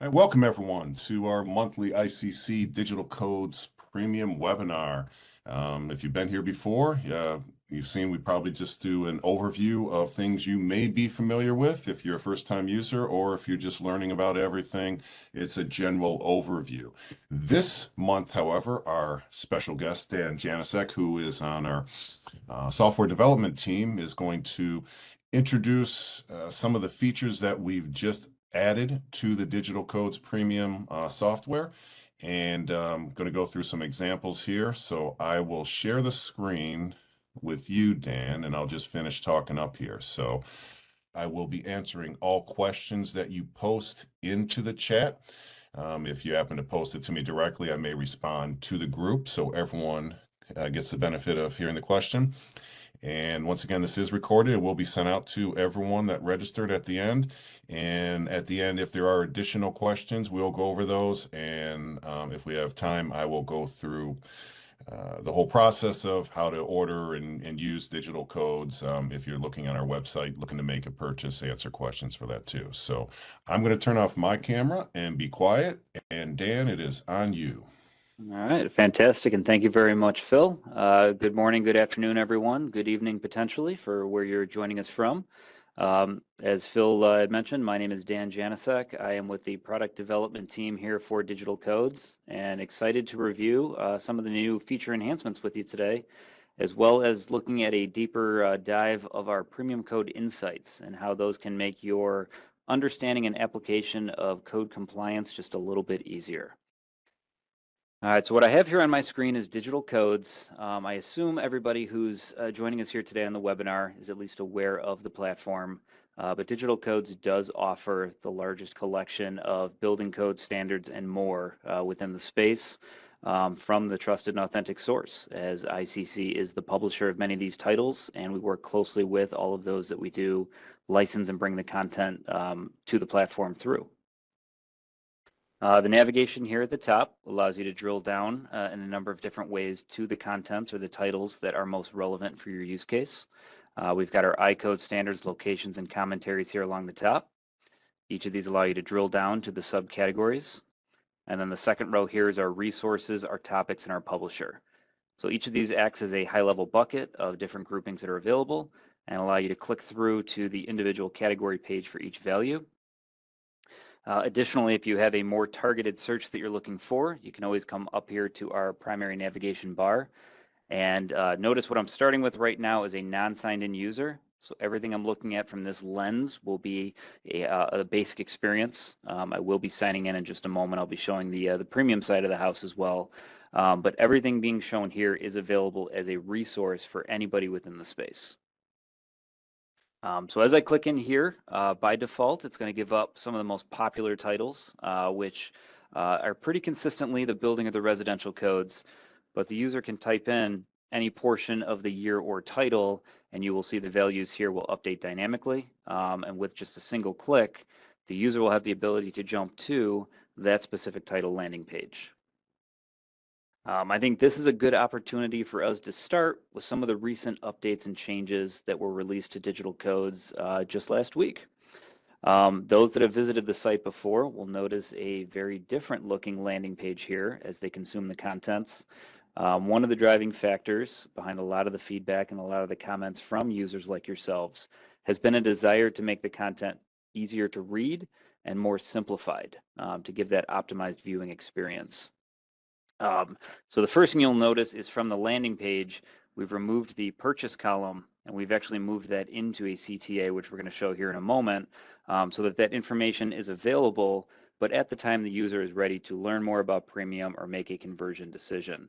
All right, welcome everyone to our monthly ICC Digital Codes Premium webinar. If you've been here before, you've seen we probably just do an overview of things you may be familiar with if you're a first-time user, or if you're just learning about everything, it's a general overview. This month, however, our special guest, Dan Janicek, who is on our software development team, is going to introduce some of the features that we've just added to the Digital Codes Premium software, and I'm going to go through some examples here. So I will share the screen with you, Dan, and I'll just finish talking up here. So I will be answering all questions that you post into the chat. If you happen to post it to me directly, I may respond to the group so everyone gets the benefit of hearing the question. And once again, this is recorded. It will be sent out to everyone that registered at the end. And at the end, if there are additional questions, we'll go over those. And if we have time, I will go through the whole process of how to order and use digital codes. If you're looking on our website, looking to make a purchase, answer questions for that too. So I'm going to turn off my camera and be quiet. And Dan, it is on you. All right, fantastic, and thank you very much, Phil. Good morning, good afternoon, everyone. Good evening, potentially, for where you're joining us from. As Phil had mentioned, my name is Dan Janicek. I am with the product development team here for Digital Codes, and excited to review some of the new feature enhancements with you today, as well as looking at a deeper dive of our premium code insights and how those can make your understanding and application of code compliance just a little bit easier. All right, so what I have here on my screen is digital codes. I assume everybody who's joining us here today on the webinar is at least aware of the platform, but digital codes does offer the largest collection of building code standards and more within the space from the trusted and authentic source, as ICC is the publisher of many of these titles, and we work closely with all of those that we do license and bring the content to the platform through. The navigation here at the top allows you to drill down in a number of different ways to the contents or the titles that are most relevant for your use case. We've got our iCode standards, locations, and commentaries here along the top. Each of these allow you to drill down to the subcategories. And then the second row here is our resources, our topics, and our publisher. So each of these acts as a high-level bucket of different groupings that are available and allow you to click through to the individual category page for each value. Additionally, if you have a more targeted search that you're looking for, you can always come up here to our primary navigation bar. And notice what I'm starting with right now is a non-signed-in user. So everything I'm looking at from this lens will be a basic experience. I will be signing in just a moment. I'll be showing the premium side of the house as well. But everything being shown here is available as a resource for anybody within the space. So as I click in here, by default, it's going to give up some of the most popular titles, which are pretty consistently the building of the residential codes, but the user can type in any portion of the year or title, and you will see the values here will update dynamically. And with just a single click, the user will have the ability to jump to that specific title landing page. I think this is a good opportunity for us to start with some of the recent updates and changes that were released to digital codes just last week. Those that have visited the site before will notice a very different looking landing page here as they consume the contents. One of the driving factors behind a lot of the feedback and a lot of the comments from users like yourselves has been a desire to make the content easier to read and more simplified to give that optimized viewing experience. So the first thing you'll notice is from the landing page, we've removed the purchase column and we've actually moved that into a CTA, which we're going to show here in a moment, so that that information is available, but at the time the user is ready to learn more about premium or make a conversion decision.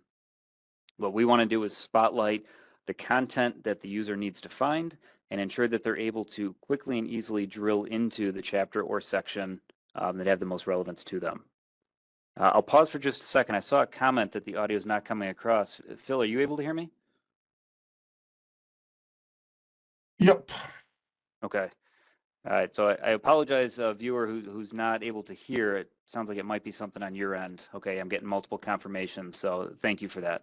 What we want to do is spotlight the content that the user needs to find and ensure that they're able to quickly and easily drill into the chapter or section that have the most relevance to them. I'll pause for just a second. I saw a comment that the audio is not coming across. Phil, are you able to hear me? Yep. Okay. All right. So I apologize, viewer who's not able to hear. It sounds like it might be something on your end. Okay, I'm getting multiple confirmations, so thank you for that.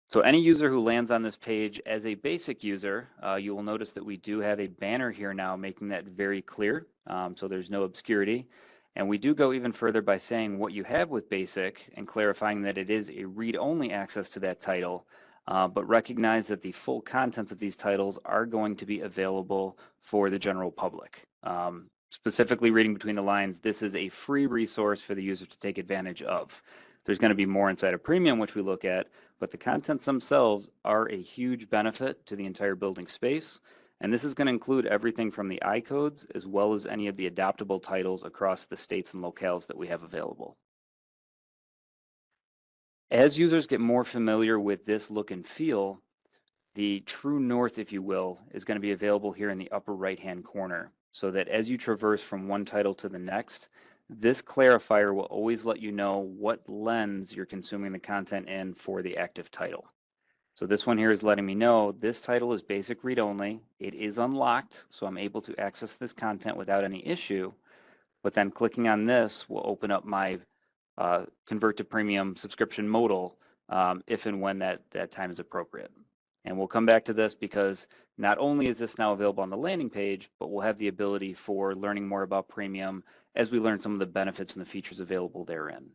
So any user who lands on this page as a basic user, you will notice that we do have a banner here now, making that very clear. So there's no obscurity. And we do go even further by saying what you have with basic and clarifying that it is a read-only access to that title, but recognize that the full contents of these titles are going to be available for the general public. Specifically reading between the lines, this is a free resource for the user to take advantage of. There's going to be more inside of Premium, which we look at, but the contents themselves are a huge benefit to the entire building space. And this is going to include everything from the I codes as well as any of the adaptable titles across the states and locales that we have available. As users get more familiar with this look and feel, the true north, if you will, is going to be available here in the upper right-hand corner, so that as you traverse from one title to the next, this clarifier will always let you know what lens you're consuming the content in for the active title. So this one here is letting me know this title is basic read only. It is unlocked, so I'm able to access this content without any issue. But then clicking on this will open up my convert to premium subscription modal if and when that time is appropriate. And we'll come back to this because not only is this now available on the landing page, but we'll have the ability for learning more about premium as we learn some of the benefits and the features available therein.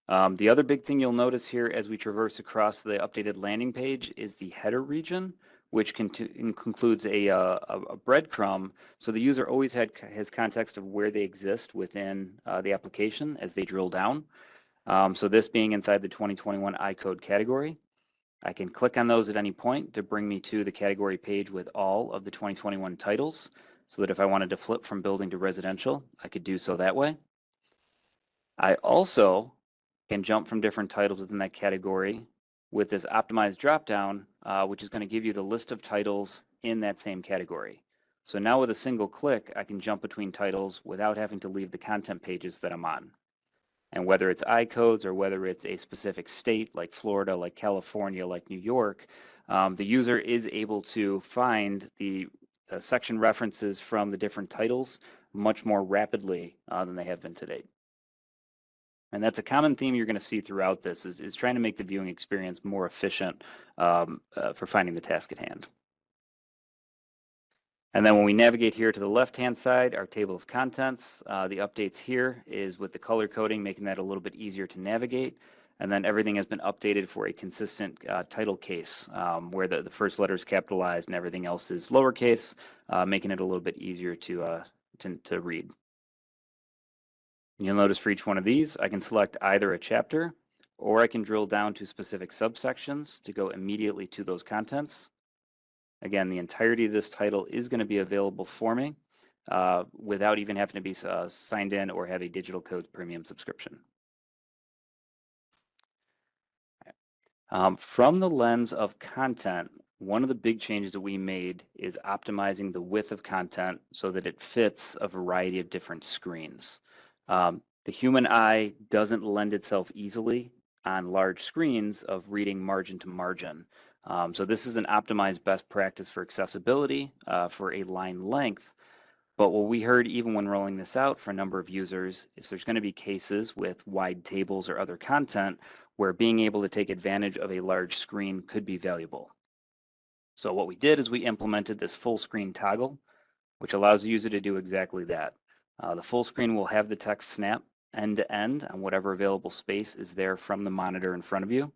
The other big thing you'll notice here as we traverse across the updated landing page is the header region, which includes a breadcrumb, so the user always has context of where they exist within the application as they drill down. So this being inside the 2021 iCode category, I can click on those at any point to bring me to the category page with all of the 2021 titles, so that if I wanted to flip from building to residential, I could do so that way. I also can jump from different titles within that category with this optimized dropdown, which is going to give you the list of titles in that same category. So now with a single click, I can jump between titles without having to leave the content pages that I'm on. And whether it's iCodes or whether it's a specific state like Florida, like California, like New York, the user is able to find the section references from the different titles much more rapidly than they have been to date. And that's a common theme you're going to see throughout this is trying to make the viewing experience more efficient for finding the task at hand. And then when we navigate here to the left-hand side, our table of contents, the updates here is with the color coding, making that a little bit easier to navigate. And then everything has been updated for a consistent title case where the first letter is capitalized and everything else is lowercase, making it a little bit easier to read. You'll notice for each one of these, I can select either a chapter or I can drill down to specific subsections to go immediately to those contents. Again, the entirety of this title is going to be available for me without even having to be signed in or have a Digital Codes Premium subscription. From the lens of content, one of the big changes that we made is optimizing the width of content so that it fits a variety of different screens. The human eye doesn't lend itself easily on large screens of reading margin to margin. So this is an optimized best practice for accessibility for a line length. But what we heard even when rolling this out for a number of users is there's going to be cases with wide tables or other content where being able to take advantage of a large screen could be valuable. So what we did is we implemented this full screen toggle, which allows the user to do exactly that. The full screen will have the text snap end to end on whatever available space is there from the monitor in front of you.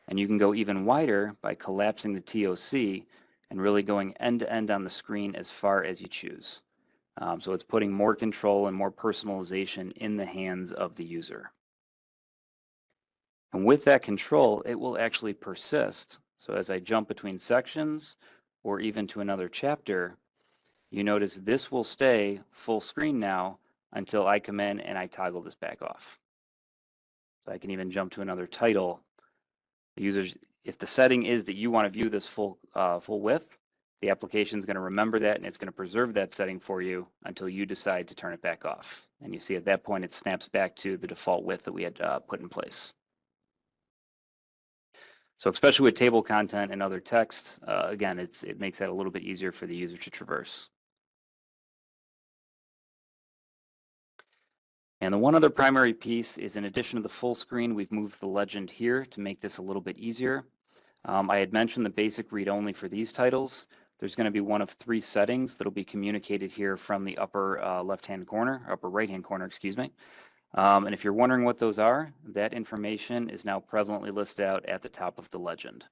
And you can go even wider by collapsing the TOC and really going end to end on the screen as far as you choose. So it's putting more control and more personalization in the hands of the user. And with that control, it will actually persist. So as I jump between sections or even to another chapter, you notice this will stay full screen now until I come in and I toggle this back off. So I can even jump to another title. The users, if the setting is that you want to view this full width, the application is going to remember that and it's going to preserve that setting for you until you decide to turn it back off. And you see at that point it snaps back to the default width that we had put in place. So especially with table content and other text, again, it makes that a little bit easier for the user to traverse. And the one other primary piece is, in addition to the full screen, we've moved the legend here to make this a little bit easier. I had mentioned the basic read-only for these titles. There's going to be one of 3 settings that'll be communicated here from the upper left-hand corner, upper right-hand corner, excuse me. And if you're wondering what those are, that information is now prevalently listed out at the top of the legend.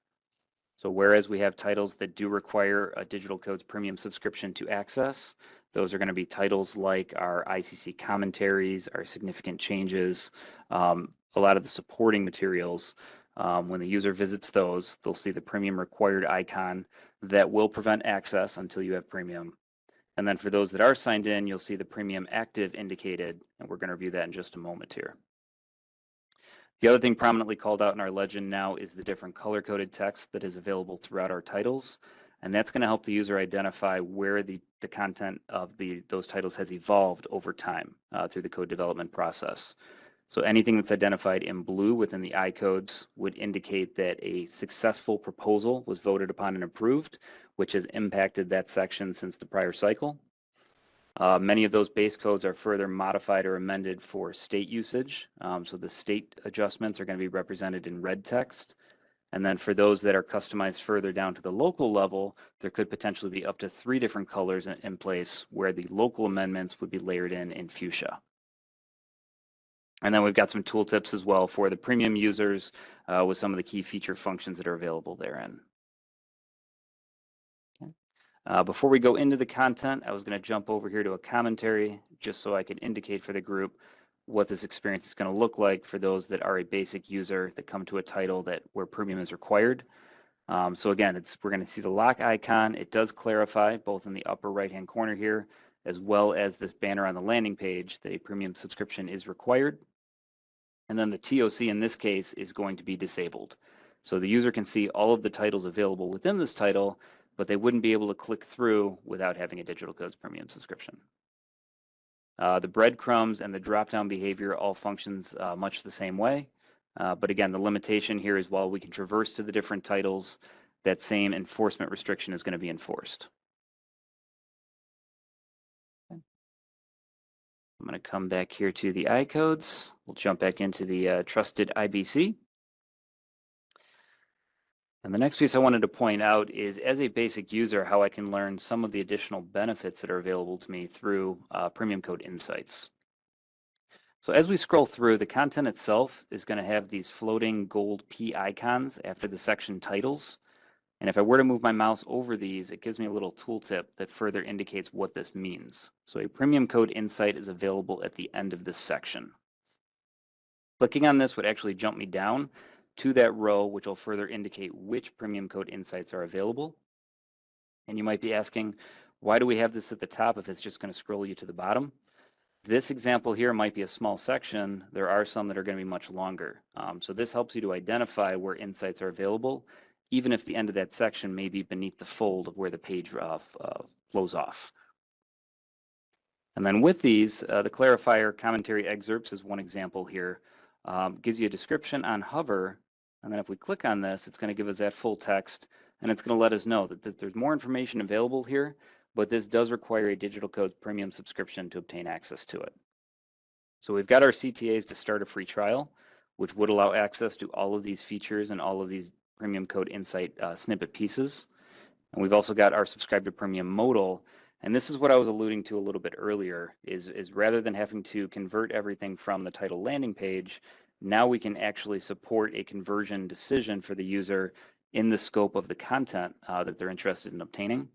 So whereas we have titles that do require a Digital Codes Premium subscription to access, those are going to be titles like our ICC commentaries, our significant changes, a lot of the supporting materials. When the user visits those, they'll see the premium required icon that will prevent access until you have premium. And then for those that are signed in, you'll see the premium active indicated, and we're going to review that in just a moment here. The other thing prominently called out in our legend now is the different color-coded text that is available throughout our titles. And that's going to help the user identify where the content of those titles has evolved over time through the code development process. So anything that's identified in blue within the I codes would indicate that a successful proposal was voted upon and approved, which has impacted that section since the prior cycle. Many of those base codes are further modified or amended for state usage. So the state adjustments are going to be represented in red text. And then for those that are customized further down to the local level, there could potentially be up to 3 different colors in place where the local amendments would be layered in fuchsia. And then we've got some tooltips as well for the premium users with some of the key feature functions that are available therein. Before we go into the content, I was going to jump over here to a commentary just so I could indicate for the group what this experience is going to look like for those that are a basic user that come to a title where premium is required. So again, we're going to see the lock icon. It does clarify both in the upper right-hand corner here, as well as this banner on the landing page that a premium subscription is required. And then the TOC in this case is going to be disabled. So the user can see all of the titles available within this title, but they wouldn't be able to click through without having a Digital Codes Premium subscription. The breadcrumbs and the drop-down behavior all functions much the same way. But again, the limitation here is while we can traverse to the different titles, that same enforcement restriction is going to be enforced. I'm going to come back here to the I codes. We'll jump back into the trusted IBC. And the next piece I wanted to point out is, as a basic user, how I can learn some of the additional benefits that are available to me through Premium Code Insights. So as we scroll through, the content itself is going to have these floating gold P icons after the section titles. And if I were to move my mouse over these, it gives me a little tooltip that further indicates what this means. So a Premium Code Insight is available at the end of this section. Clicking on this would actually jump me down to that row, which will further indicate which Premium Code Insights are available. And you might be asking, why do we have this at the top if it's just going to scroll you to the bottom? This example here might be a small section. There are some that are going to be much longer. So this helps you to identify where insights are available, even if the end of that section may be beneath the fold of where the page flows off. And then with these, the clarifier commentary excerpts is one example here. Gives you a description on hover, and then if we click on this, it's going to give us that full text, and it's going to let us know that there's more information available here, but this does require a Digital Codes Premium subscription to obtain access to it. So we've got our CTAs to start a free trial, which would allow access to all of these features and all of these Premium Code Insight snippet pieces. And we've also got our Subscribe to Premium modal. And this is what I was alluding to a little bit earlier, is rather than having to convert everything from the title landing page, now we can actually support a conversion decision for the user in the scope of the content that they're interested in obtaining.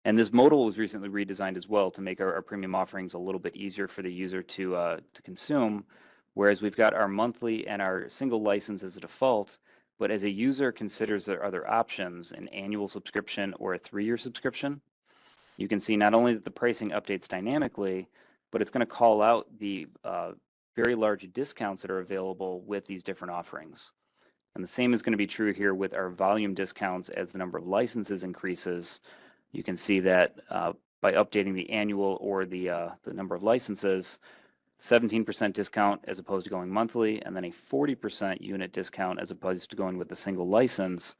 And this modal was recently redesigned as well to make our premium offerings a little bit easier for the user to consume, whereas we've got our monthly and our single license as a default, but as a user considers their other options, an annual subscription or a 3-year subscription, you can see not only that the pricing updates dynamically, but it's going to call out the very large discounts that are available with these different offerings. And the same is going to be true here with our volume discounts as the number of licenses increases. You can see that by updating the annual or the number of licenses, 17% discount as opposed to going monthly, and then a 40% unit discount as opposed to going with a single license.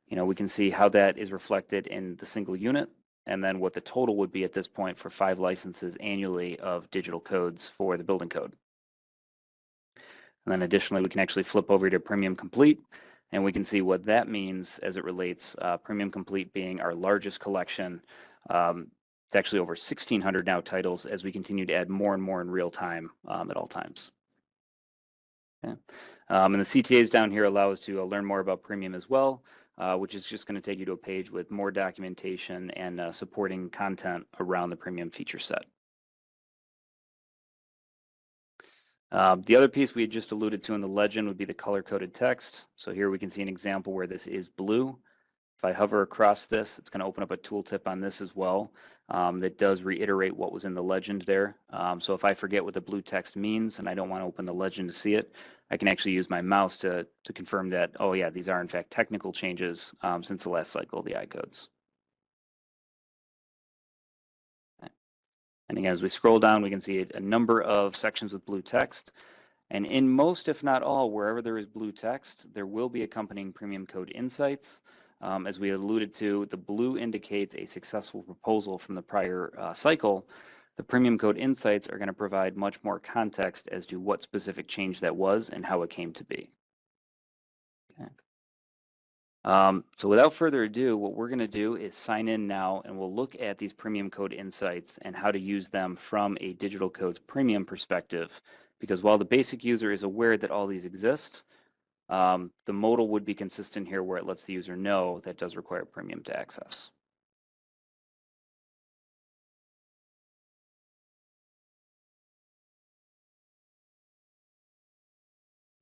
You know, we can see how that is reflected in the single unit and then what the total would be at this point for 5 licenses annually of digital codes for the building code. And then additionally, we can actually flip over to Premium Complete, and we can see what that means as it relates, Premium Complete being our largest collection. It's actually over 1,600 now titles as we continue to add more and more in real time at all times. Okay. And the CTAs down here allow us to learn more about Premium as well, which is just going to take you to a page with more documentation and supporting content around the Premium feature set. The other piece we had just alluded to in the legend would be the color-coded text. So here we can see an example where this is blue. If I hover across this, it's going to open up a tooltip on this as well that does reiterate what was in the legend there. So if I forget what the blue text means and I don't want to open the legend to see it, I can actually use my mouse to confirm that, oh yeah, these are in fact technical changes since the last cycle of the iCodes. And again, as we scroll down, we can see a number of sections with blue text. And in most, if not all, wherever there is blue text, there will be accompanying Premium Code Insights. As we alluded to, the blue indicates a successful proposal from the prior cycle. The Premium Code Insights are going to provide much more context as to what specific change that was and how it came to be. Okay. So without further ado, what we're going to do is sign in now, and we'll look at these Premium Code Insights and how to use them from a Digital Codes Premium perspective. Because while the basic user is aware that all these exist, the modal would be consistent here where it lets the user know that does require Premium to access.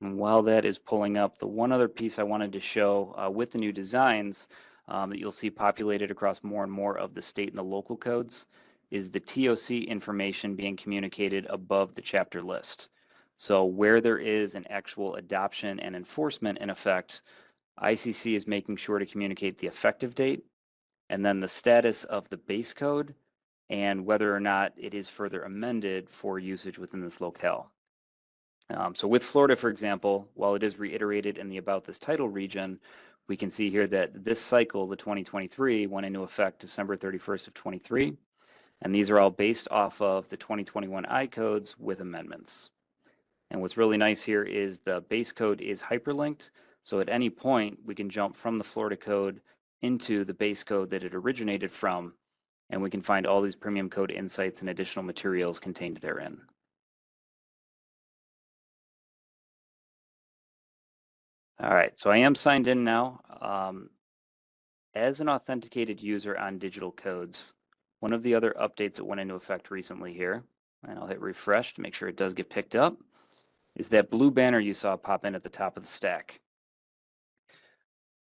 And while that is pulling up, the one other piece I wanted to show with the new designs that you'll see populated across more and more of the state and the local codes is the TOC information being communicated above the chapter list. So where there is an actual adoption and enforcement in effect, ICC is making sure to communicate the effective date and then the status of the base code and whether or not it is further amended for usage within this locale. So with Florida, for example, while it is reiterated in the About This Title region, we can see here that this cycle, the 2023, went into effect December 31st of 23, and these are all based off of the 2021 iCodes with amendments. And what's really nice here is the base code is hyperlinked, so at any point we can jump from the Florida code into the base code that it originated from, and we can find all these Premium Code Insights and additional materials contained therein. All right, so I am signed in now. As an authenticated user on digital codes, one of the other updates that went into effect recently here, and I'll hit refresh to make sure it does get picked up, is that blue banner you saw pop in at the top of the stack.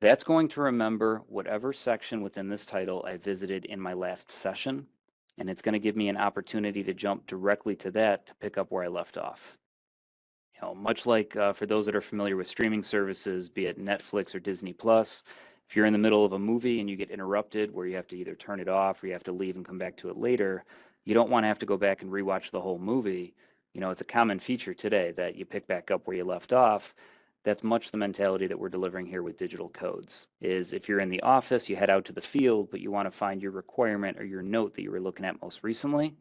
That's going to remember whatever section within this title I visited in my last session, and it's going to give me an opportunity to jump directly to that to pick up where I left off. You know, much like for those that are familiar with streaming services, be it Netflix or Disney Plus, if you're in the middle of a movie and you get interrupted where you have to either turn it off or you have to leave and come back to it later, you don't want to have to go back and rewatch the whole movie. You know, it's a common feature today that you pick back up where you left off. That's much the mentality that we're delivering here with digital codes, is if you're in the office, you head out to the field, but you want to find your requirement or your note that you were looking at most recently.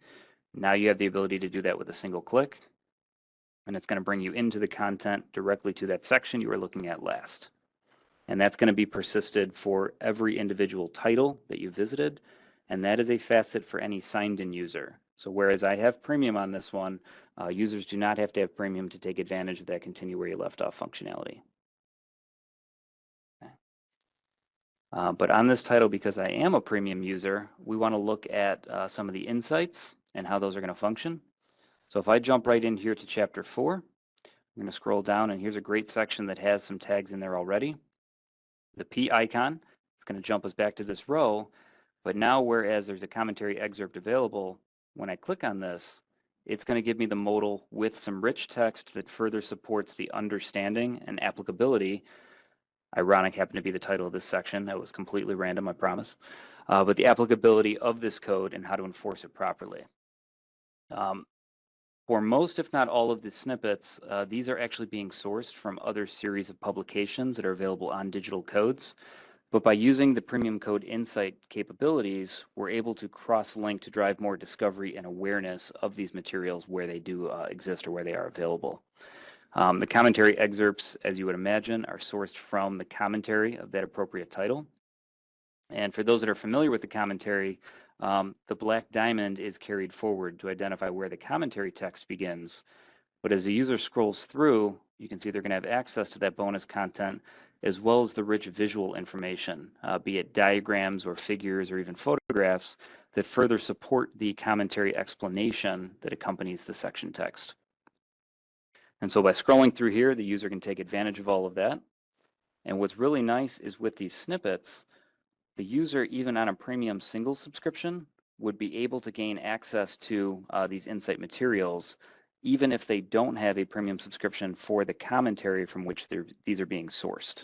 Now you have the ability to do that with a single click, and it's going to bring you into the content directly to that section you were looking at last. And that's going to be persisted for every individual title that you visited, and that is a facet for any signed-in user. So whereas I have Premium on this one, users do not have to have Premium to take advantage of that continue where you left off functionality. Okay. But on this title, because I am a Premium user, we want to look at some of the insights and how those are going to function. So if I jump right in here to chapter 4, I'm going to scroll down, and here's a great section that has some tags in there already. The P icon is going to jump us back to this row, but now whereas there's a commentary excerpt available, when I click on this, it's going to give me the modal with some rich text that further supports the understanding and applicability. Ironic happened to be the title of this section. That was completely random, I promise. But the applicability of this code and how to enforce it properly. For most, if not all of the snippets, these are actually being sourced from other series of publications that are available on digital codes. But by using the premium code insight capabilities, we're able to cross-link to drive more discovery and awareness of these materials where they do exist or where they are available. The commentary excerpts, as you would imagine, are sourced from the commentary of that appropriate title. And for those that are familiar with the commentary, the black diamond is carried forward to identify where the commentary text begins. But as the user scrolls through, you can see they're going to have access to that bonus content as well as the rich visual information, be it diagrams or figures or even photographs that further support the commentary explanation that accompanies the section text. And so by scrolling through here, the user can take advantage of all of that. And what's really nice is with these snippets, the user, even on a premium single subscription, would be able to gain access to these insight materials, even if they don't have a premium subscription for the commentary from which these are being sourced.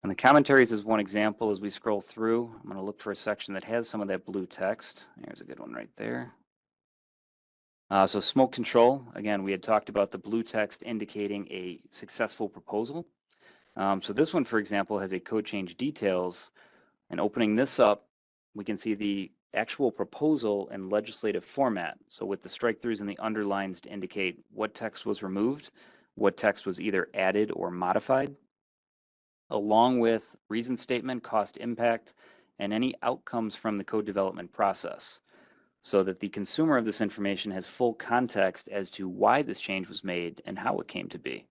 And the commentaries is one example. As we scroll through, I'm going to look for a section that has some of that blue text. There's a good one right there. So smoke control, again, we had talked about the blue text indicating a successful proposal. So this one, for example, has a code change details. And opening this up, we can see the actual proposal in legislative format. So with the strike-throughs and the underlines to indicate what text was removed, what text was either added or modified, along with reason statement, cost impact, and any outcomes from the code development process, so that the consumer of this information has full context as to why this change was made and how it came to be.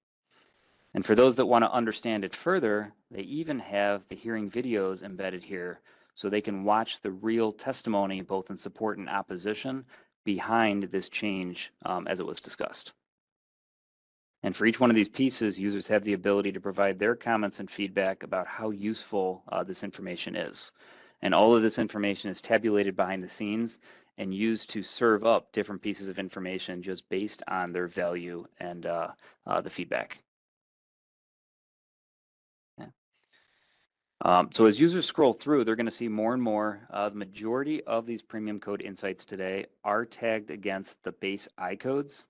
And for those that want to understand it further, they even have the hearing videos embedded here so they can watch the real testimony, both in support and opposition, behind this change as it was discussed. And for each one of these pieces, users have the ability to provide their comments and feedback about how useful this information is. And all of this information is tabulated behind the scenes and used to serve up different pieces of information just based on their value and the feedback. So as users scroll through, they're going to see more and more. The majority of these premium code insights today are tagged against the base I codes.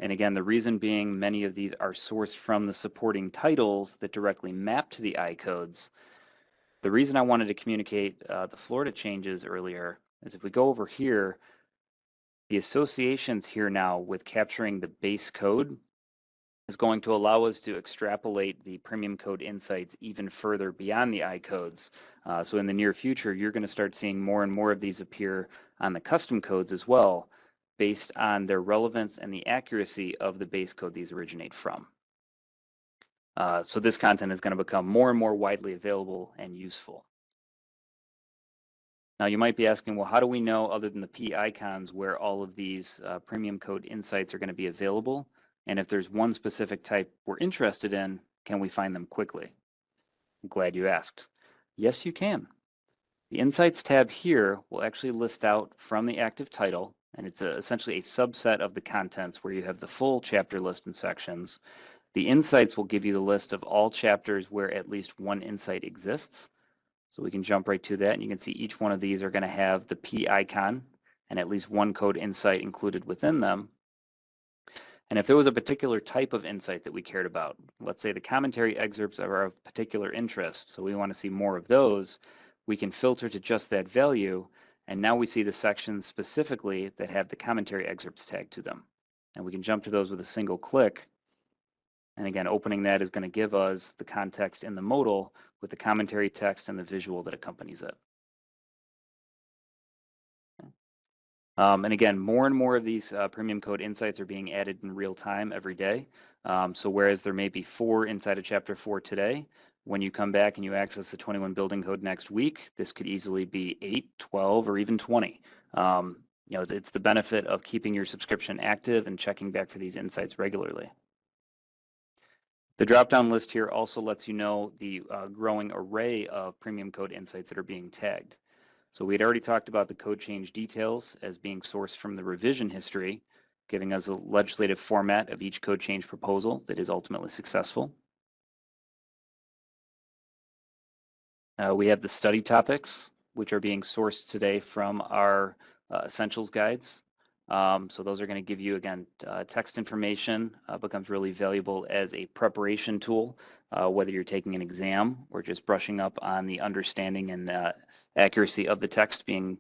And again, the reason being many of these are sourced from the supporting titles that directly map to the I codes. The reason I wanted to communicate the Florida changes earlier is if we go over here, the associations here now with capturing the base code is going to allow us to extrapolate the premium code insights even further beyond the I codes. So in the near future, you're going to start seeing more and more of these appear on the custom codes as well, based on their relevance and the accuracy of the base code these originate from. So this content is going to become more and more widely available and useful. Now you might be asking, well, how do we know, other than the P icons, where all of these premium code insights are going to be available? And if there's one specific type we're interested in, can we find them quickly? I'm glad you asked. Yes, you can. The Insights tab here will actually list out from the active title, and it's essentially a subset of the contents where you have the full chapter list and sections. The Insights will give you the list of all chapters where at least one insight exists. So we can jump right to that, and you can see each one of these are going to have the P icon and at least one code insight included within them. And if there was a particular type of insight that we cared about, let's say the commentary excerpts are of particular interest, so we want to see more of those, we can filter to just that value, and now we see the sections specifically that have the commentary excerpts tagged to them. And we can jump to those with a single click. And again, opening that is going to give us the context in the modal with the commentary text and the visual that accompanies it. And again, more and more of these premium code insights are being added in real time every day. So whereas there may be 4 inside of chapter 4 today, when you come back and you access the 21 building code next week, this could easily be 8, 12, or even 20. It's the benefit of keeping your subscription active and checking back for these insights regularly. The drop-down list here also lets you know the growing array of premium code insights that are being tagged. So we had already talked about the code change details as being sourced from the revision history, giving us a legislative format of each code change proposal that is ultimately successful. We have the study topics, which are being sourced today from our essentials guides. So those are going to give you, again, text information becomes really valuable as a preparation tool whether you're taking an exam or just brushing up on the understanding and accuracy of the text being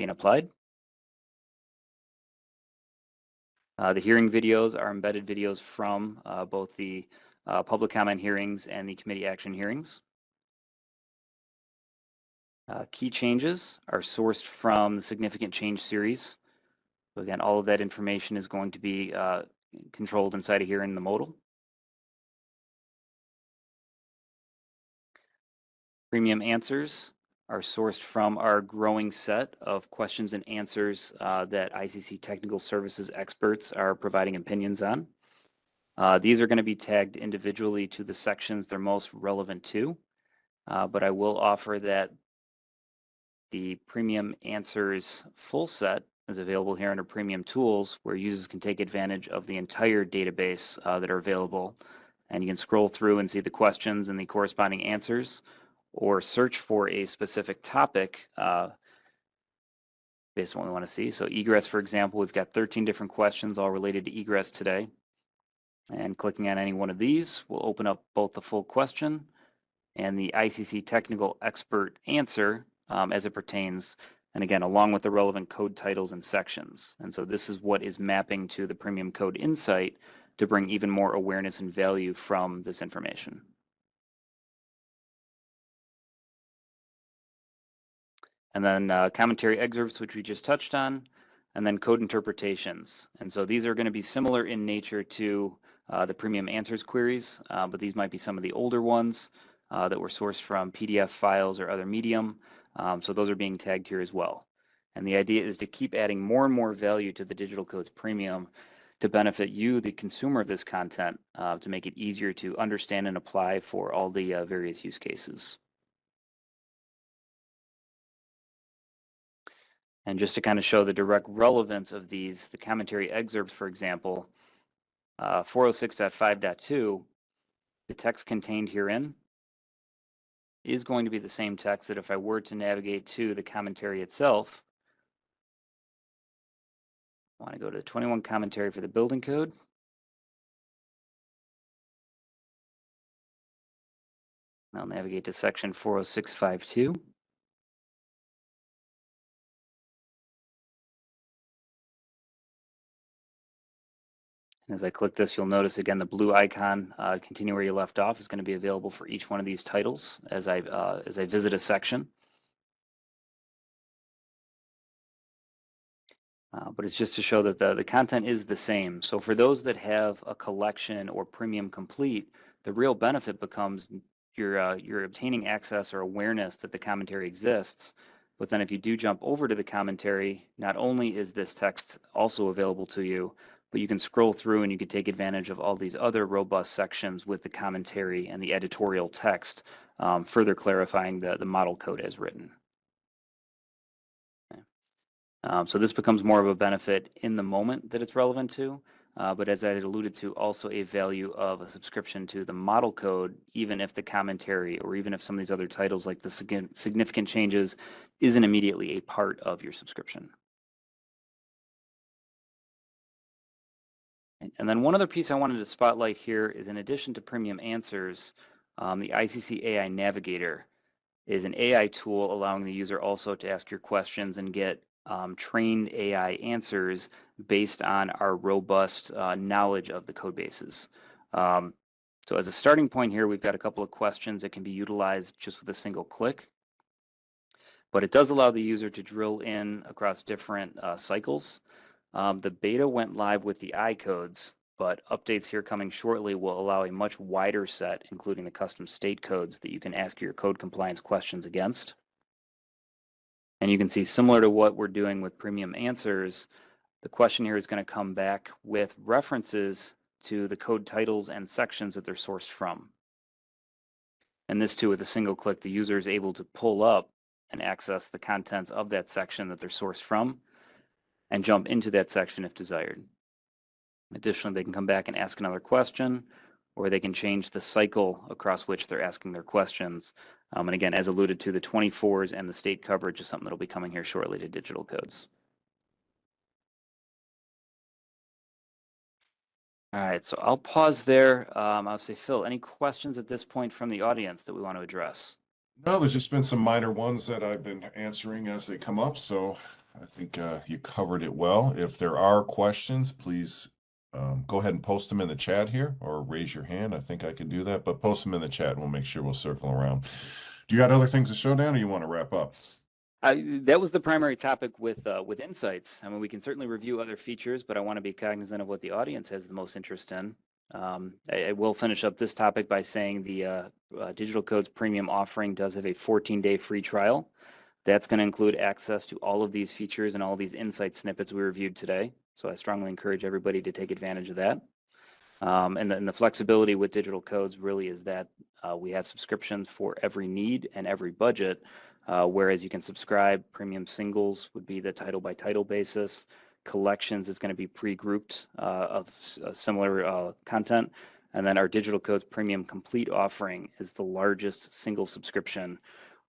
applied. The hearing videos are embedded videos from both the public comment hearings and the committee action hearings. Key changes are sourced from the significant change series. So again, all of that information is going to be controlled inside of here in the modal. Premium answers are sourced from our growing set of questions and answers that ICC technical services experts are providing opinions on. These are going to be tagged individually to the sections they're most relevant to, but I will offer that the Premium Answers full set is available here under Premium Tools, where users can take advantage of the entire database that are available. And you can scroll through and see the questions and the corresponding answers, or search for a specific topic based on what we want to see. So egress, for example, we've got 13 different questions all related to egress today. And clicking on any one of these will open up both the full question and the ICC technical expert answer as it pertains, and again, along with the relevant code titles and sections. And so this is what is mapping to the Premium Code Insight to bring even more awareness and value from this information. And then commentary excerpts, which we just touched on, and then code interpretations. And so these are going to be similar in nature to the Premium Answers queries, but these might be some of the older ones that were sourced from PDF files or other medium. So those are being tagged here as well. And the idea is to keep adding more and more value to the Digital Codes Premium to benefit you, the consumer of this content, to make it easier to understand and apply for all the various use cases. And just to kind of show the direct relevance of these, the commentary excerpts, for example, 406.5.2, the text contained herein is going to be the same text that if I were to navigate to the commentary itself, I want to go to the 21 commentary for the building code. I'll navigate to section 406.5.2. And as I click this, you'll notice again the blue icon, continue where you left off, is going to be available for each one of these titles as I visit a section. But it's just to show that the content is the same. So for those that have a collection or Premium Complete, the real benefit becomes you're obtaining access or awareness that the commentary exists. But then if you do jump over to the commentary, not only is this text also available to you, but you can scroll through and you can take advantage of all these other robust sections with the commentary and the editorial text, further clarifying the model code as written. So this becomes more of a benefit in the moment that it's relevant to, but as I had alluded to, also a value of a subscription to the model code, even if the commentary or even if some of these other titles like the significant changes isn't immediately a part of your subscription. And then one other piece I wanted to spotlight here is, in addition to Premium Answers, the ICC AI Navigator is an AI tool allowing the user also to ask your questions and get trained AI answers based on our robust knowledge of the code bases. So as a starting point here, we've got a couple of questions that can be utilized just with a single click. But it does allow the user to drill in across different cycles. The beta went live with the I codes, but updates here coming shortly will allow a much wider set, including the custom state codes that you can ask your code compliance questions against. And you can see, similar to what we're doing with Premium Answers, the question here is going to come back with references to the code titles and sections that they're sourced from. And this too, with a single click, the user is able to pull up and access the contents of that section that they're sourced from and jump into that section if desired. Additionally, they can come back and ask another question, or they can change the cycle across which they're asking their questions. And again, as alluded to, the 24s and the state coverage is something that'll be coming here shortly to Digital Codes. All right, so I'll pause there. I'll say, Phil, any questions at this point from the audience that we want to address? No, there's just been some minor ones that I've been answering as they come up, so I think you covered it well. If there are questions, please go ahead and post them in the chat here or raise your hand. I think I can do that, but post them in the chat and we'll make sure we'll circle around. Do you got other things to show, Dan, or you want to wrap up? That was the primary topic with Insights. I mean, we can certainly review other features, but I want to be cognizant of what the audience has the most interest in. I will finish up this topic by saying the Digital Codes Premium offering does have a 14-day free trial. That's going to include access to all of these features and all these insight snippets we reviewed today. So I strongly encourage everybody to take advantage of that. And then the flexibility with Digital Codes really is that we have subscriptions for every need and every budget, whereas you can subscribe. Premium singles would be the title by title basis. Collections is going to be pre-grouped of similar content. And then our Digital Codes Premium Complete offering is the largest single subscription,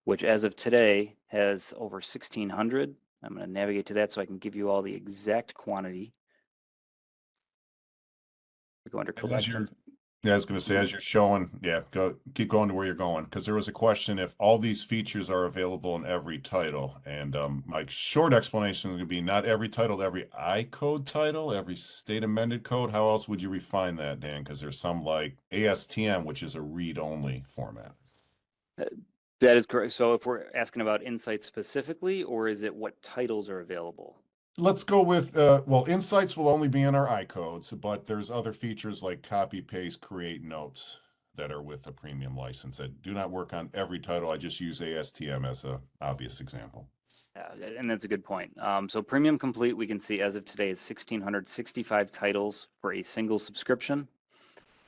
which as of today has over 1,600. I'm going to navigate to that so I can give you all the exact quantity. We go under collections. Yeah, I was going to say, as you're showing, yeah, keep going to where you're going, because there was a question if all these features are available in every title. And my short explanation is going to be not every title, every I-code title, every state amended code. How else would you refine that, Dan? Because there's some like ASTM, which is a read-only format. That is correct. So if we're asking about Insights specifically, or is it what titles are available? Let's go with, well, insights will only be in our I-codes, but there's other features like copy, paste, create notes that are with a premium license that do not work on every title. I just use ASTM as a obvious example. And that's a good point. So Premium Complete, we can see as of today is 1,665 titles for a single subscription.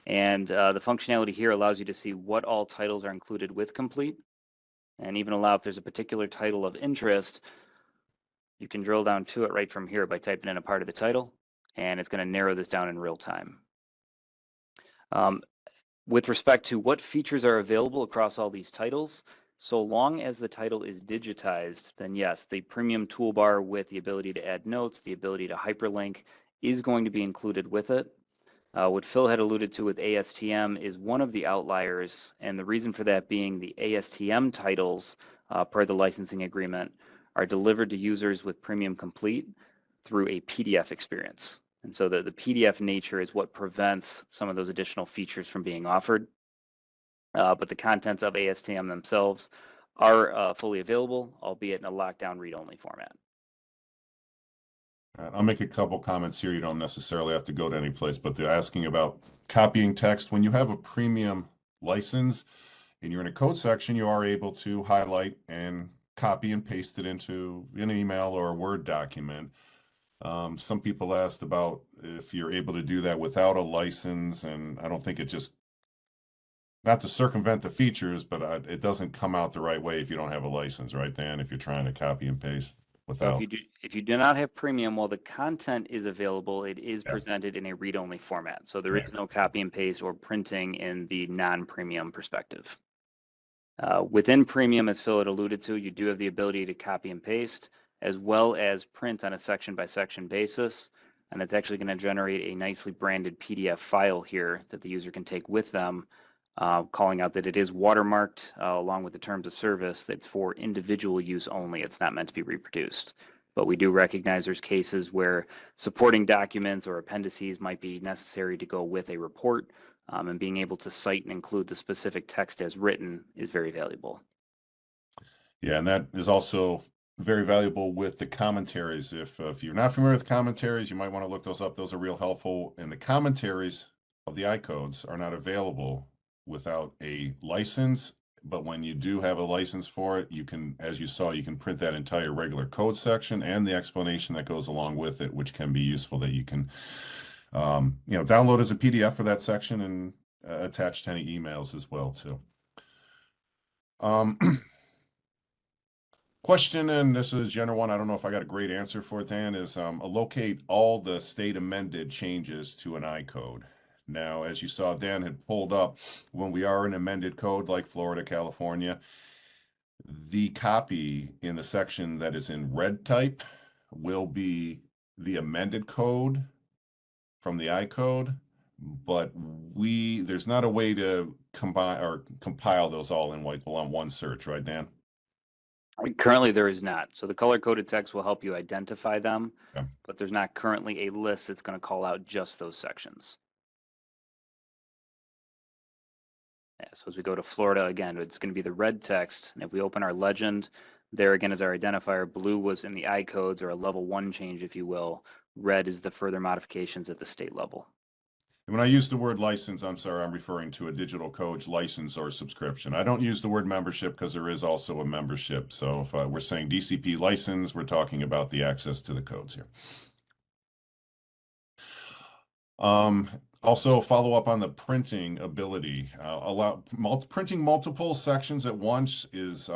And the functionality here allows you to see what all titles are included with Complete, and even allow if there's a particular title of interest, you can drill down to it right from here by typing in a part of the title, and it's going to narrow this down in real time. With respect to what features are available across all these titles, so long as the title is digitized, then yes, the premium toolbar with the ability to add notes, the ability to hyperlink is going to be included with it. What Phil had alluded to with ASTM is one of the outliers, and the reason for that being the ASTM titles, per the licensing agreement, are delivered to users with Premium Complete through a PDF experience. And so the PDF nature is what prevents some of those additional features from being offered. But the contents of ASTM themselves are fully available, albeit in a lockdown read-only format. I'll make a couple comments here. You don't necessarily have to go to any place, but they're asking about copying text. When you have a premium license and you're in a code section, you are able to highlight and copy and paste it into an email or a Word document. Some people asked about if you're able to do that without a license, and I don't think it just, not to circumvent the features, but it doesn't come out the right way if you don't have a license, right, Dan? If you're trying to copy and paste So without. if you do not have premium, while the content is available, it is Yeah. presented in a read-only format. So there Yeah. is no copy and paste or printing in the non-premium perspective. Within premium, as Phil had alluded to, you do have the ability to copy and paste, as well as print on a section by section basis. And it's actually going to generate a nicely branded PDF file here that the user can take with them, calling out that it is watermarked along with the terms of service that's for individual use only. It's not meant to be reproduced. But we do recognize there's cases where supporting documents or appendices might be necessary to go with a report, and being able to cite and include the specific text as written is very valuable. Yeah, and that is also very valuable with the commentaries. If you're not familiar with commentaries, you might want to look those up. Those are real helpful. And the commentaries of the I-codes are not available without a license. But when you do have a license for it, you can, as you saw, you can print that entire regular code section and the explanation that goes along with it, which can be useful that you can, download as a PDF for that section and attach to any emails as well, too. Question, and this is a general one. I don't know if I got a great answer for it, Dan, is allocate all the state amended changes to an I code. Now, as you saw, Dan had pulled up when we are an amended code like Florida, California, the copy in the section that is in red type will be the amended code from the I code. but there's not a way to combine or compile those all in like on one search, right, Dan? Currently, there is not. So the color-coded text will help you identify them, Okay. but there's not currently a list that's going to call out just those sections. Yeah, so as we go to Florida, again, it's going to be the red text. And if we open our legend, there again is our identifier. Blue was in the I codes, or a level 1 change, if you will. Red is the further modifications at the state level. And when I use the word license, I'm sorry, I'm referring to a digital codes license or subscription. I don't use the word membership because there is also a membership. So if we're saying DCP license, we're talking about the access to the codes here. Also follow up on the printing ability. Printing multiple sections at once is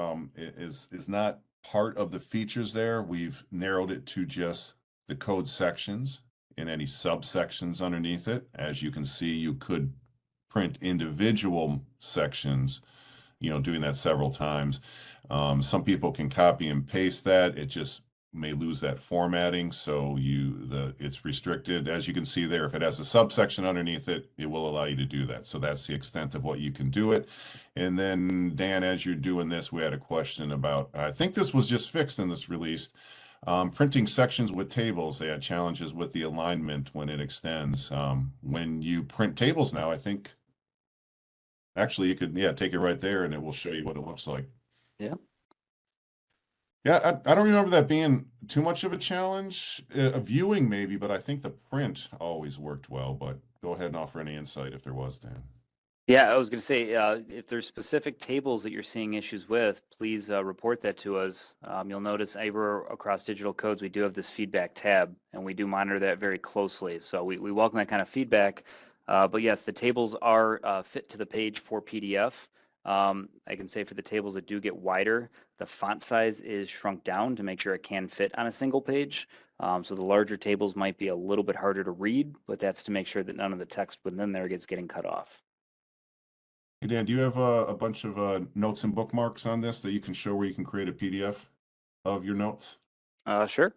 not part of the features there. We've narrowed it to just the code sections and any subsections underneath it. As you can see, you could print individual sections, doing that several times. Some people can copy and paste that. It just may lose that formatting, so it's restricted. As you can see there, if it has a subsection underneath it, it will allow you to do that. So that's the extent of what you can do it. And then, Dan, as you're doing this, we had a question about, I think this was just fixed in this release, printing sections with tables. They had challenges with the alignment when it extends. When you print tables now, I think, actually, you could, take it right there and it will show you what it looks like. Yeah. Yeah, I don't remember that being too much of a challenge. Viewing maybe, but I think the print always worked well. But go ahead and offer any insight if there was, Dan. Yeah, I was going to say, if there's specific tables that you're seeing issues with, please report that to us. You'll notice over across digital codes, we do have this feedback tab, and we do monitor that very closely. So we welcome that kind of feedback. But yes, the tables are fit to the page for PDF. I can say for the tables that do get wider, the font size is shrunk down to make sure it can fit on a single page. So the larger tables might be a little bit harder to read, but that's to make sure that none of the text within there gets getting cut off. Hey, Dan, do you have a bunch of notes and bookmarks on this that you can show where you can create a PDF of your notes? Sure.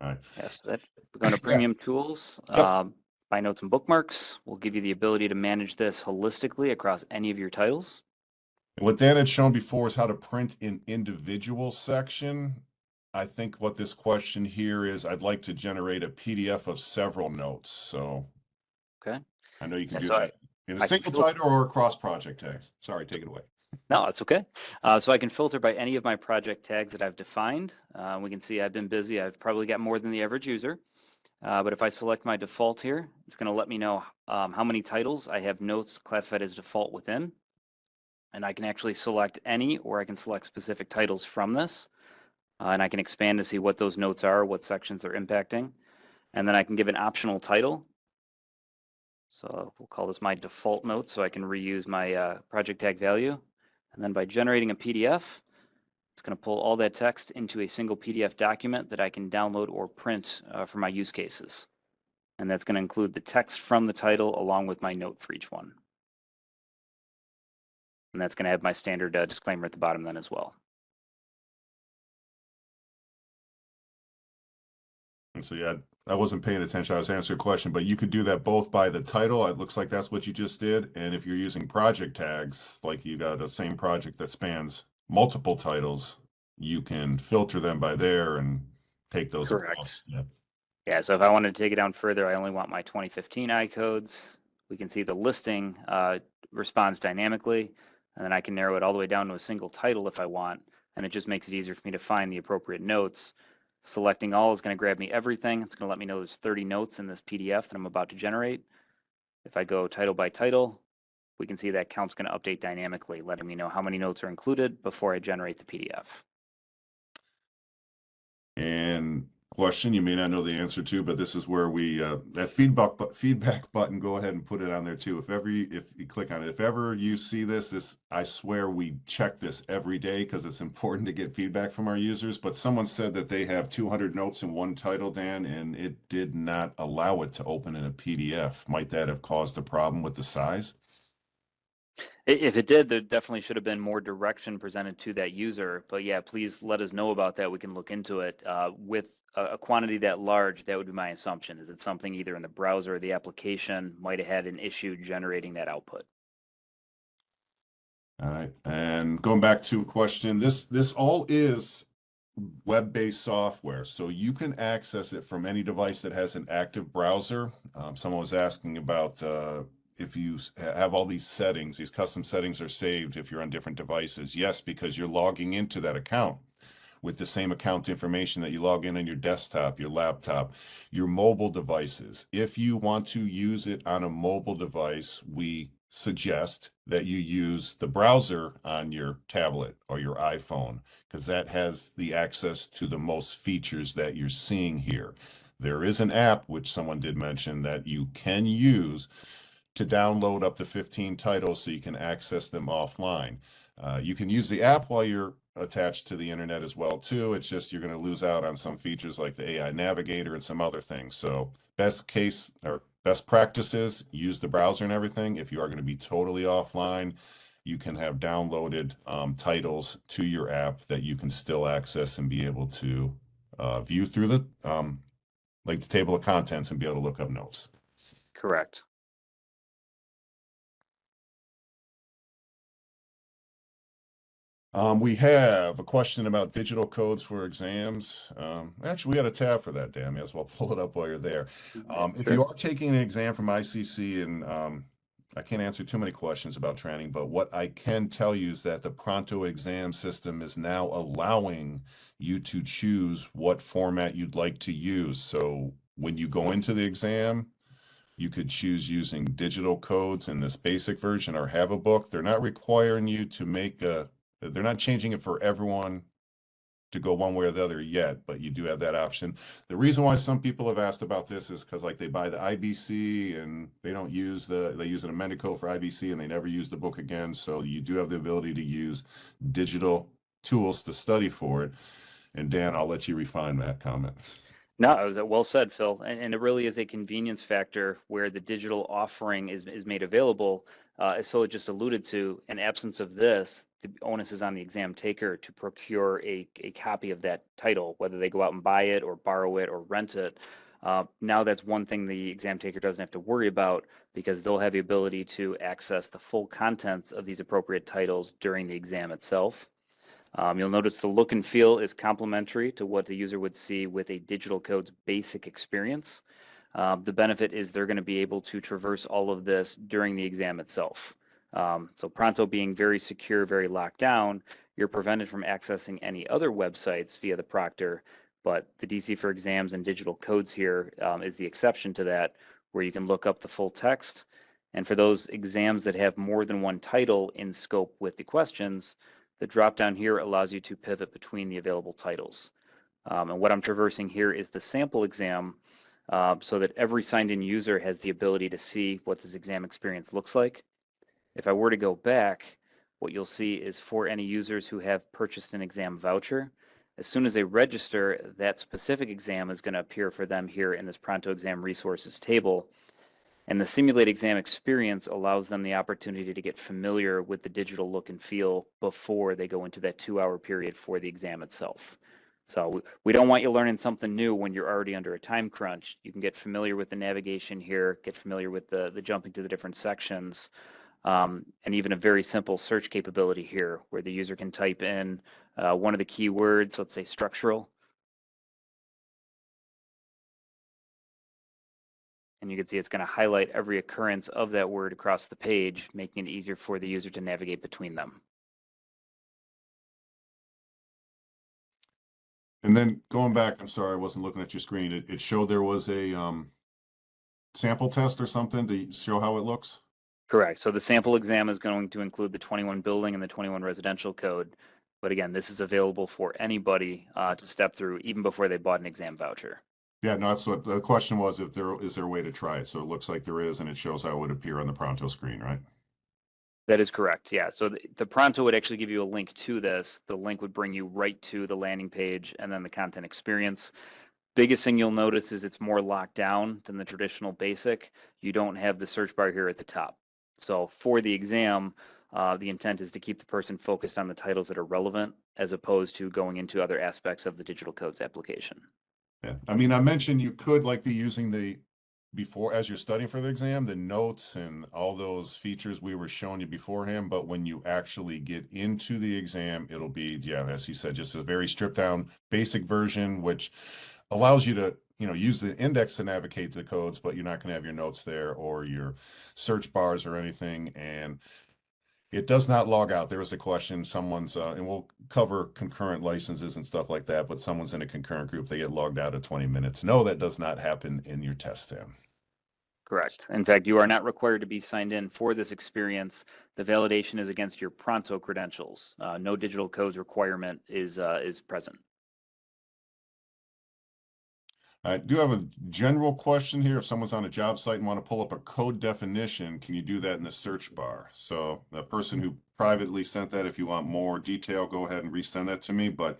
All right. Yes, we're going to Yeah. premium tools. Yep. By notes and bookmarks will give you the ability to manage this holistically across any of your titles. And what Dan had shown before is how to print an individual section. I think what this question here is, I'd like to generate a PDF of several notes. So Okay. I know you can Yeah, do so that in a I can single filter. title or across project tags. Sorry, take it away. No, it's okay. So I can filter by any of my project tags that I've defined. We can see I've been busy. I've probably got more than the average user. But if I select my default here, it's going to let me know how many titles I have notes classified as default within. And I can actually select any, or I can select specific titles from this. And I can expand to see what those notes are, what sections they're impacting. And then I can give an optional title. So we'll call this my default note so I can reuse my project tag value. And then by generating a PDF, it's going to pull all that text into a single PDF document that I can download or print for my use cases. And that's going to include the text from the title along with my note for each one. And that's going to have my standard disclaimer at the bottom then as well. And so, yeah, I wasn't paying attention. I was answering a question, but you could do that both by the title. It looks like that's what you just did. And if you're using project tags, like you got a same project that spans multiple titles, you can filter them by there and take those Correct. across. Yep. Yeah, so if I wanted to take it down further, I only want my 2015 I codes. We can see the listing responds dynamically, and then I can narrow it all the way down to a single title if I want, and it just makes it easier for me to find the appropriate notes. Selecting all is going to grab me everything. It's going to let me know there's 30 notes in this PDF that I'm about to generate. If I go title by title, we can see that count's going to update dynamically, letting me know how many notes are included before I generate the PDF. And question you may not know the answer to, but this is where we that feedback button, go ahead and put it on there too. If you click on it, if ever you see this I swear we check this every day because it's important to get feedback from our users. But someone said that they have 200 notes in one title, Dan, and it did not allow it to open in a PDF. Might that have caused a problem with the size? If it did, there definitely should have been more direction presented to that user. But yeah, please let us know about that. We can look into it. With a quantity that large, that would be my assumption. Is it something either in the browser or the application might have had an issue generating that output? All right. And going back to a question, this all is web-based software, so you can access it from any device that has an active browser. Someone was asking about if you have all these settings, these custom settings are saved if you're on different devices. Yes, because you're logging into that account with the same account information that you log in on your desktop, your laptop, your mobile devices. If you want to use it on a mobile device, we suggest that you use the browser on your tablet or your iPhone, because that has the access to the most features that you're seeing here. There is an app, which someone did mention, that you can use to download up to 15 titles so you can access them offline. You can use the app while you're attached to the internet as well too. It's just you're going to lose out on some features like the AI navigator and some other things. So best case or best practices, use the browser and everything. If you are going to be totally offline, you can have downloaded titles to your app that you can still access and be able to view through the like the table of contents and be able to look up notes. Correct. We have a question about digital codes for exams. Actually, we got a tab for that, Dan. May as well pull it up while you're there. If Sure. you are taking an exam from ICC, and I can't answer too many questions about training, but what I can tell you is that the Pronto exam system is now allowing you to choose what format you'd like to use. So when you go into the exam, you could choose using digital codes in this basic version or have a book. They're not requiring you to they're not changing it for everyone to go one way or the other yet, but you do have that option. The reason why some people have asked about this is because like they buy the IBC and they don't use they use an amended code for IBC and they never use the book again. So you do have the ability to use digital tools to study for it. And Dan, I'll let you refine that comment. No, it was well said, Phil. And it really is a convenience factor where the digital offering is made available. As Phil just alluded to, in absence of this, the onus is on the exam taker to procure a copy of that title, whether they go out and buy it or borrow it or rent it. Now that's one thing the exam taker doesn't have to worry about because they'll have the ability to access the full contents of these appropriate titles during the exam itself. You'll notice the look and feel is complementary to what the user would see with a digital code's basic experience. The benefit is they're going to be able to traverse all of this during the exam itself. So Pronto being very secure, very locked down, you're prevented from accessing any other websites via the proctor, but the DC for exams and digital codes here is the exception to that, where you can look up the full text. And for those exams that have more than one title in scope with the questions, the drop-down here allows you to pivot between the available titles. And what I'm traversing here is the sample exam so that every signed-in user has the ability to see what this exam experience looks like. If I were to go back, what you'll see is for any users who have purchased an exam voucher, as soon as they register, that specific exam is going to appear for them here in this Pronto Exam Resources table. And the simulate exam experience allows them the opportunity to get familiar with the digital look and feel before they go into that 2-hour period for the exam itself. So we don't want you learning something new when you're already under a time crunch. You can get familiar with the navigation here, get familiar with the jumping to the different sections, and even a very simple search capability here where the user can type in one of the keywords, let's say structural, and you can see it's going to highlight every occurrence of that word across the page, making it easier for the user to navigate between them. And then going back, I'm sorry, I wasn't looking at your screen. It showed there was a sample test or something to show how it looks. Correct. So the sample exam is going to include the 21 building and the 21 residential code. But again, this is available for anybody to step through even before they bought an exam voucher. Yeah, no, that's what the question was, if there is there a way to try it. So it looks like there is, and it shows how it would appear on the Pronto screen, right? That is correct. Yeah. So the Pronto would actually give you a link to this. The link would bring you right to the landing page and then the content experience. Biggest thing you'll notice is it's more locked down than the traditional basic. You don't have the search bar here at the top. So for the exam, the intent is to keep the person focused on the titles that are relevant as opposed to going into other aspects of the digital codes application. Yeah, I mean, I mentioned you could like be using the before as you're studying for the exam, the notes and all those features we were showing you beforehand, but when you actually get into the exam, it'll be, yeah, as he said, just a very stripped down basic version, which allows you to, use the index to navigate the codes, but you're not going to have your notes there or your search bars or anything. And it does not log out. There is a question, someone's, and we'll cover concurrent licenses and stuff like that, but someone's in a concurrent group, they get logged out at 20 minutes. No, that does not happen in your test stand. Correct. In fact, you are not required to be signed in for this experience. The validation is against your Pronto credentials. No digital codes requirement is present. I do have a general question here. If someone's on a job site and want to pull up a code definition, can you do that in the search bar? So the person who privately sent that, if you want more detail, go ahead and resend that to me. But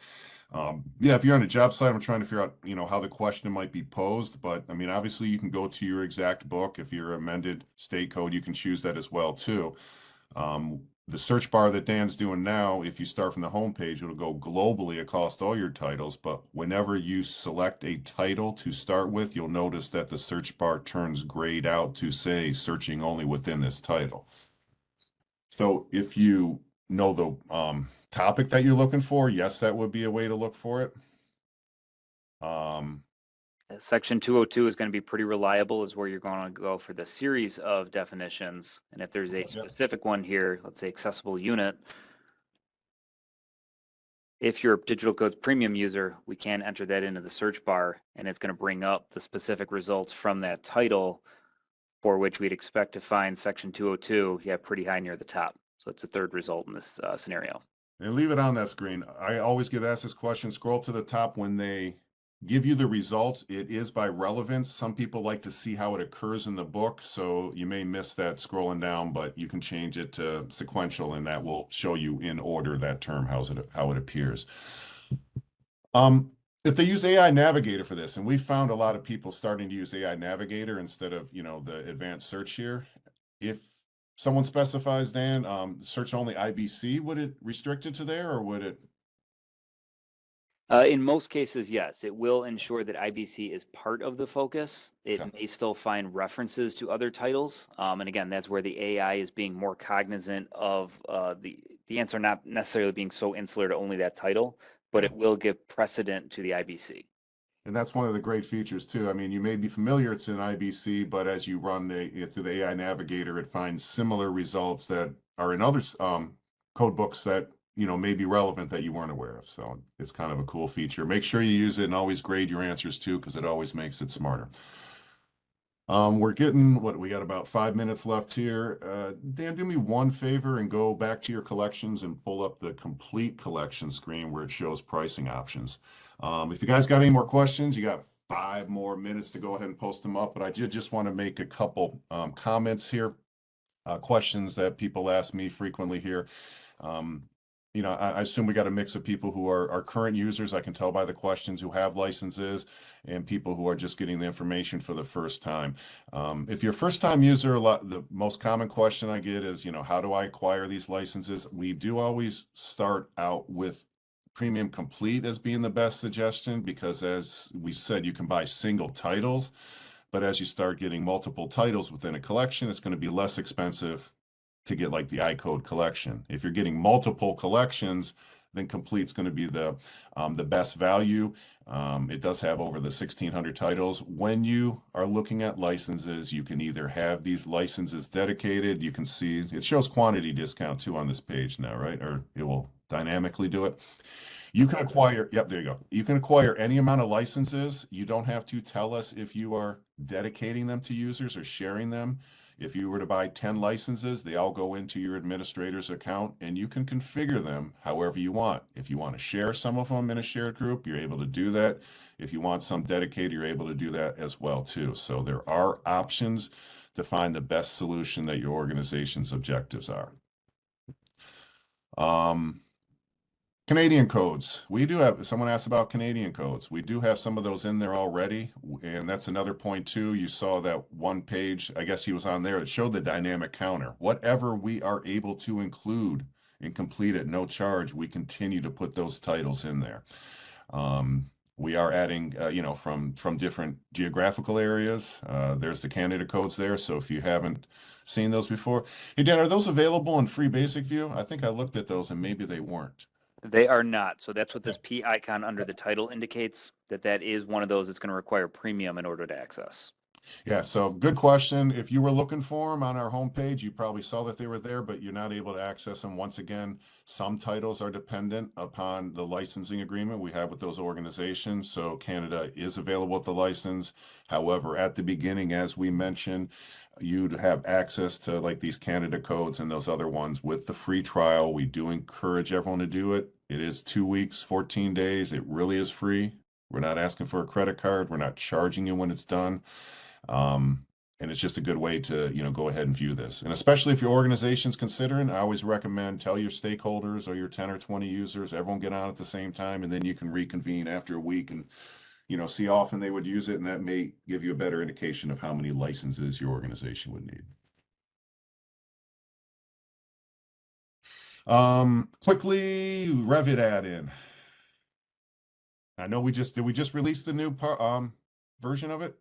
yeah, if you're on a job site, I'm trying to figure out, how the question might be posed. But I mean, obviously you can go to your exact book. If you're amended state code, you can choose that as well too. The search bar that Dan's doing now, if you start from the home page, it'll go globally across all your titles. But whenever you select a title to start with, you'll notice that the search bar turns grayed out to say searching only within this title. So if you know the topic that you're looking for, yes, that would be a way to look for it. Section 202 is going to be pretty reliable, is where you're going to go for the series of definitions. And if there's a Yep. specific one here, let's say accessible unit, if you're a digital codes premium user, we can enter that into the search bar, and it's going to bring up the specific results from that title, for which we'd expect to find section 202, yeah, pretty high near the top. So it's the third result in this scenario. And leave it on that screen. I always get asked this question. Scroll to the top when they give you the results. It is by relevance. Some people like to see how it occurs in the book, so you may miss that scrolling down, but you can change it to sequential, and that will show you in order that term, how it appears. If they use AI Navigator for this, and we found a lot of people starting to use AI Navigator instead of, the advanced search here. If someone specifies, Dan, search only IBC, would it restrict it to there, or would it? In most cases, yes, it will ensure that IBC is part of the focus. It Okay. may still find references to other titles. And again, that's where the AI is being more cognizant of the answer not necessarily being so insular to only that title, but Yeah. it will give precedent to the IBC. And that's one of the great features too. I mean, you may be familiar it's in IBC, but as you run through the AI Navigator, it finds similar results that are in other code books that may be relevant that you weren't aware of. So it's kind of a cool feature. Make sure you use it and always grade your answers too, because it always makes it smarter. We're getting what we got about 5 minutes left here. Dan, do me one favor and go back to your collections and pull up the complete collection screen where it shows pricing options. If you guys got any more questions, you got 5 more minutes to go ahead and post them up. But I did just want to make a couple comments here, questions that people ask me frequently here. I assume we got a mix of people who are current users. I can tell by the questions, who have licenses, and people who are just getting the information for the first time. If you're a first-time user, the most common question I get is, how do I acquire these licenses? We do always start out with Premium Complete as being the best suggestion, because as we said, you can buy single titles, but as you start getting multiple titles within a collection, it's going to be less expensive to get like the iCode collection. If you're getting multiple collections, then Complete's going to be the best value. It does have over the 1,600 titles. When you are looking at licenses, you can either have these licenses dedicated. You can see it shows quantity discount too on this page now, right? Or it will dynamically do it. You can acquire, yep, there you go. You can acquire any amount of licenses. You don't have to tell us if you are dedicating them to users or sharing them. If you were to buy 10 licenses, they all go into your administrator's account, and you can configure them however you want. If you want to share some of them in a shared group, you're able to do that. If you want some dedicated, you're able to do that as well too. So there are options to find the best solution that your organization's objectives are. Canadian codes. We do have, someone asked about Canadian codes. We do have some of those in there already. And that's another point too. You saw that one page, I guess he was on there, that showed the dynamic counter. Whatever we are able to include and complete at no charge, we continue to put those titles in there. we are adding, from different geographical areas. There's the Canada codes there. So if you haven't seen those before, hey Dan, are those available in free basic view? I think I looked at those and maybe they weren't. They are not. So that's what Okay. this P icon under the title indicates, that is one of those that's going to require premium in order to access. Yeah, so good question. If you were looking for them on our homepage, you probably saw that they were there, but you're not able to access them. Once again, some titles are dependent upon the licensing agreement we have with those organizations. So Canada is available with the license. However, at the beginning, as we mentioned, you'd have access to like these Canada codes and those other ones with the free trial. We do encourage everyone to do it. It is 2 weeks, 14 days. It really is free. We're not asking for a credit card. We're not charging you when it's done. Um, and it's just a good way to, go ahead and view this. And especially if your organization's considering, I always recommend tell your stakeholders or your 10 or 20 users, everyone get on at the same time, and then you can reconvene after a week and, see how often they would use it. And that may give you a better indication of how many licenses your organization would need. Quickly, Revit add-in. I know did we just release the new version of it?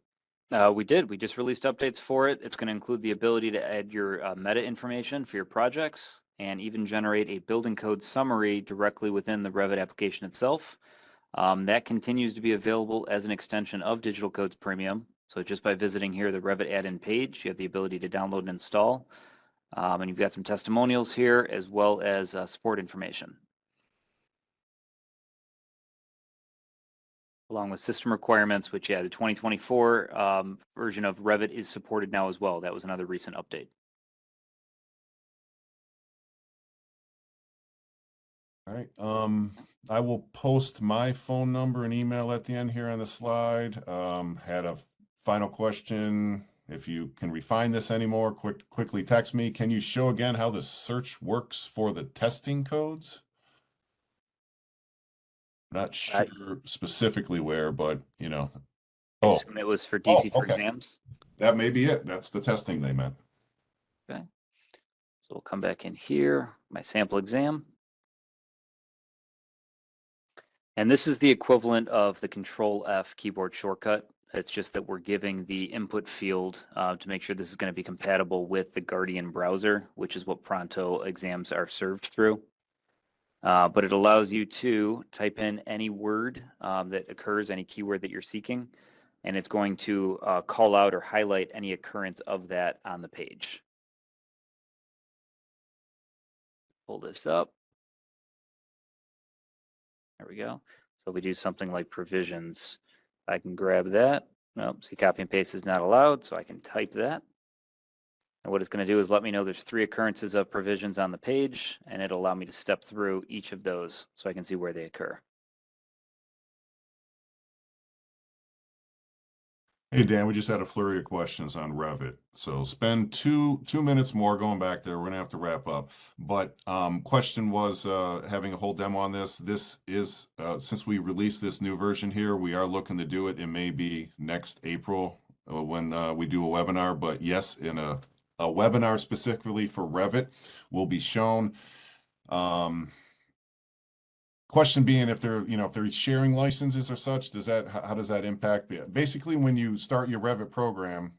We did. We just released updates for it. It's going to include the ability to add your meta information for your projects and even generate a building code summary directly within the Revit application itself. That continues to be available as an extension of Digital Codes Premium. So just by visiting here, the Revit add-in page, you have the ability to download and install. And you've got some testimonials here as well as support information. Along with system requirements, which, yeah, the 2024 version of Revit is supported now as well. That was another recent update. All right. I will post my phone number and email at the end here on the slide. Had a final question. If you can refine this anymore, quickly text me. Can you show again how the search works for the testing codes? Not sure specifically where, but I Oh, assume it was for DC for okay. exams. That may be it. That's the testing they meant. Okay. So we'll come back in here, my sample exam. And this is the equivalent of the Control F keyboard shortcut. It's just that we're giving the input field to make sure this is going to be compatible with the Guardian browser, which is what Pronto exams are served through. But it allows you to type in any word that occurs, any keyword that you're seeking, and it's going to call out or highlight any occurrence of that on the page. Pull this up. There we go. So we do something like provisions. I can grab that. Nope, see, copy and paste is not allowed, so I can type that. And what it's going to do is let me know there's 3 occurrences of provisions on the page, and it'll allow me to step through each of those so I can see where they occur. Hey, Dan, we just had a flurry of questions on Revit. So spend two minutes more going back there. We're gonna have to wrap up. But question was having a whole demo on this. This is since we released this new version here, we are looking to do it. It may be next April when we do a webinar. But yes, in a webinar specifically for Revit will be shown. Question being, if they're sharing licenses or such, how does that impact? Basically, when you start your Revit program,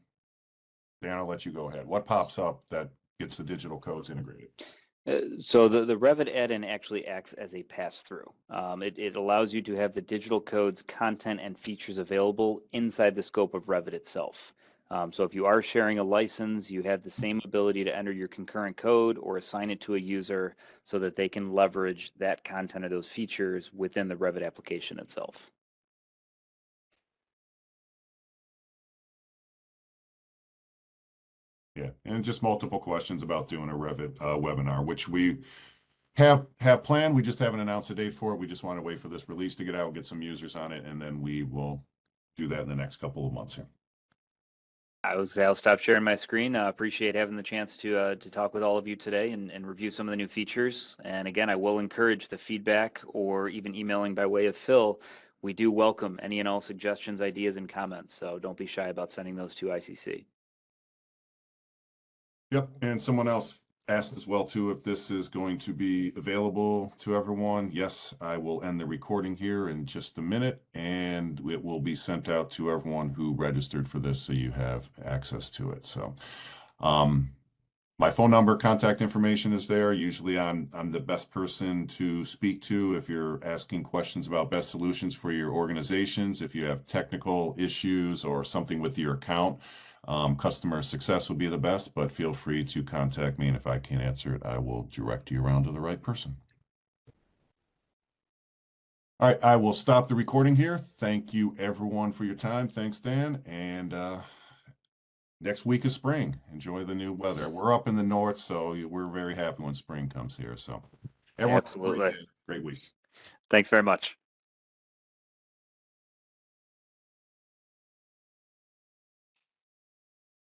Dan, I'll let you go ahead. What pops up that gets the digital codes integrated? So the Revit add-in actually acts as a pass-through. It allows you to have the digital codes, content, and features available inside the scope of Revit itself. So if you are sharing a license, you have the same ability to enter your concurrent code or assign it to a user so that they can leverage that content or those features within the Revit application itself. Yeah, and just multiple questions about doing a Revit webinar, which we have planned. We just haven't announced a date for it. We just want to wait for this release to get out, get some users on it, and then we will do that in the next couple of months here. I'll stop sharing my screen. Appreciate having the chance to talk with all of you today and review some of the new features. And again, I will encourage the feedback or even emailing by way of Phil. We do welcome any and all suggestions, ideas, and comments. So don't be shy about sending those to ICC. Yep, and someone else asked as well too if this is going to be available to everyone. Yes, I will end the recording here in just a minute, and it will be sent out to everyone who registered for this, so you have access to it. So, my phone number, contact information is there. Usually I'm the best person to speak to if you're asking questions about best solutions for your organizations. If you have technical issues or something with your account, customer success would be the best, but feel free to contact me. And if I can't answer it, I will direct you around to the right person. All right, I will stop the recording here. Thank you everyone for your time. Thanks, Dan. And next week is spring. Enjoy the new weather. We're up in the north, so we're very happy when spring comes here. So everyone, have a Absolutely. great week. Thanks very much.